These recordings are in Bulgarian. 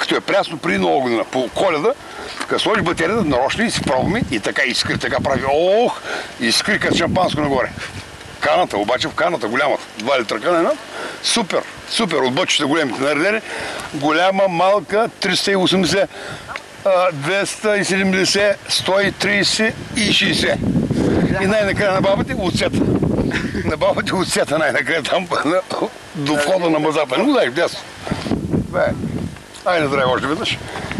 като е прясно преди Нова година, по Коледа, като сложиш батерията нарочно и си пробваме и така искри, така прави, ох, искри като шампанско нагоре. Каната, обаче в каната, голямата, 2 литра кана една, супер, супер, от бъчета големите наредени, голяма, малка, 380, 270, 130 и 60. И най-накрая на бабите оцета. На бабите оцета най-накрая там до входа на мазата. Не го знаеш, дясно. Айде, здраве още веднъж.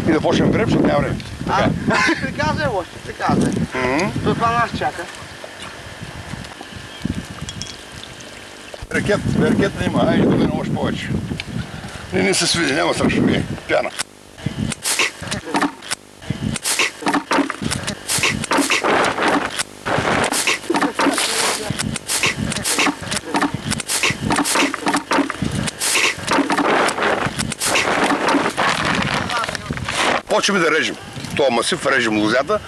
И да почнем време, защото няма време. Ще приказай още, приказай. Това нас чака. Ракет не има, айде да не още повече. Не се свиди, няма страшно. Пяна. Почваме да режем. Това масив, режем лозята.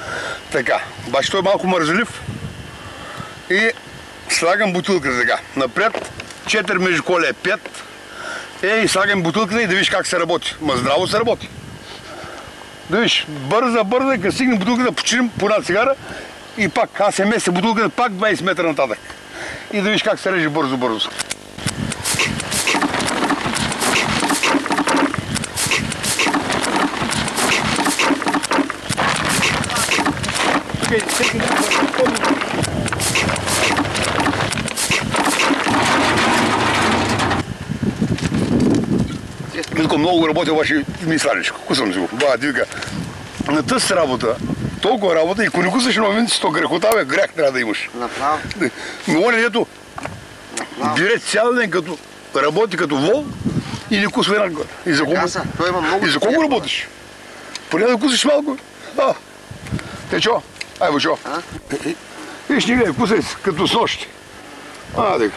Така. Обаче той е малко мързелив. И слагам бутилката така. Напред 4 междуколие 5. И слагам бутилката и да виж как се работи. Ма здраво се работи. Да виж, бърза, и като стигне бутилката, починим по една цигара и пак, аз се меся бутилката пак 20 метра нататък. И да виж как се реже бързо. Вика, много работя, обаче ми сладичко. Кусам си го. Баба ти вика, на тъс работа, толкова работа и ако не кусаш на момент, то грехота, бе, грях трябва да имаш. Направо. Но он ето, директ цял ден като работи като вол и не кусва една горе. И за колко работиш? Поне да кусаш малко. Те чо? Ай, бе, чо? Виж, не гледай, кусай като с нощи. Дека.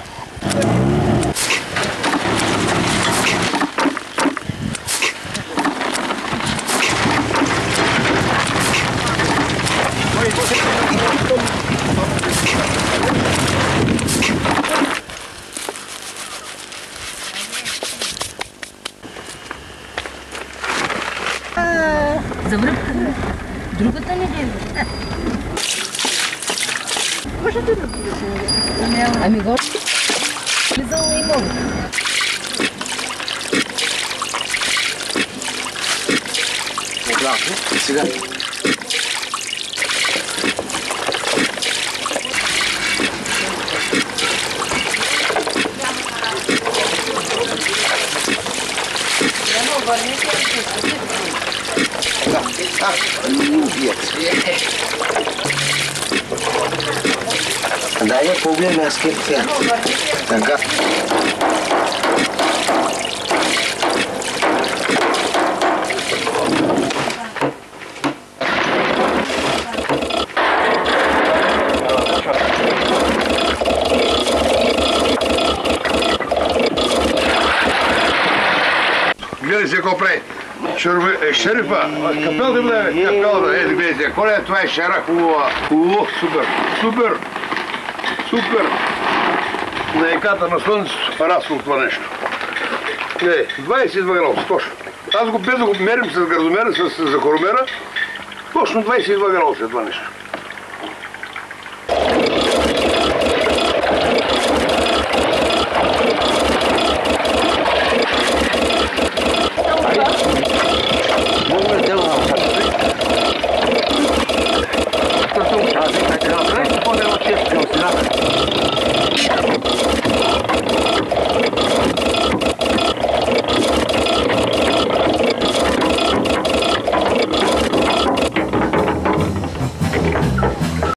За връбка. Другата неделя. Може да няма. Ами гости. Влизала и мога. Отлично. И сега. Любец. Дай я погледна аз кефтя. Така. Гледай се какво прави. Шерифа, капелата бъде, капелата, ето гледайте, коля, това е шара хубава. Супер. На еката на слънцето разход това нещо. Гледай, 22 градуса, точно. Аз го без да го мерим с градомера, с захоромера, точно 22 градуса е това нещо.